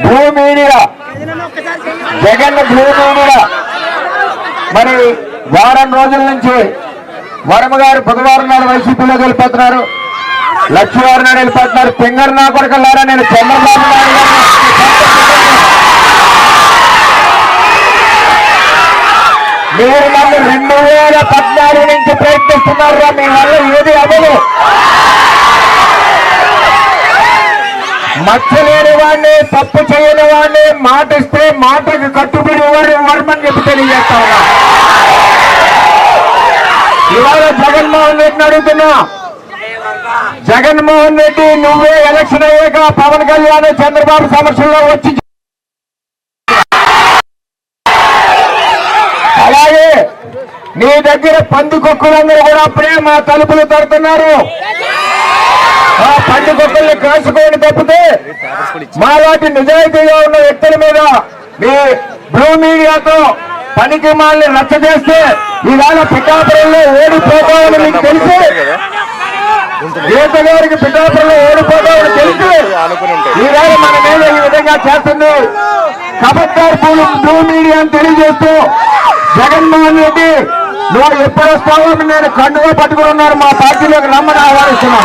Blue media, Jagan blue media మరి వారం రోజుల నుంచి వర్మ గారు బుధవారం నాడు వైసీపీలోకి వెళ్ళిపోతున్నారు, లక్ష్మీవారం నాడు వెళ్ళిపోతున్నారు. పింగర్ నా కొడుకులారా, నేను చంద్రబాబు నాయుడు గారు మీరు నన్ను 2014 నుంచి ప్రయత్నిస్తున్నారు, మీ వల్ల ఏది అవ్వదు. మచ్చలేని వాడిని, తప్పు చేయని వాడిని, మాట ఇస్తే మాటకి కట్టుబడి వాడు వర్మని చెప్పి తెలియజేస్తా ఉన్నా. ఇవాళ జగన్మోహన్ రెడ్డిని అడుగుతున్నా, జగన్మోహన్ రెడ్డి నువ్వే ఎలక్షన్ అయ్యాక పవన్ కళ్యాణ్ చంద్రబాబు సమక్షంలో వచ్చి, అలాగే నీ దగ్గర పందికొక్కులందరూ కూడా అప్పుడే మా తలుపులు తడుతున్నారు. ఆ పందికొక్కుల్ని కాసుకోండి తప్పితే మా వాటి నిజాయితీగా ఉన్న వ్యక్తుల మీద మీ బ్లూ మీడియాతో పనికి మాల్ని రచ్చ చేస్తే ఈవేళ పిఠాపురంలో ఓడిపోతామని మీకు తెలిసి, గీత గారికి పిఠాపురంలో ఓడిపోతామని తెలిసి ఈవేళ మన మీద ఈ విధంగా చేస్తుంది. కబడ్డార్ బ్లూ మీడియా అని తెలియజేస్తూ జగన్మోహన్ రెడ్డి నువ్వు ఎప్పుడు వస్తావో నేను కండుగా పట్టుకుని ఉన్నారు, మా పార్టీలోకి రమ్మని ఆహ్వానిస్తున్నాం.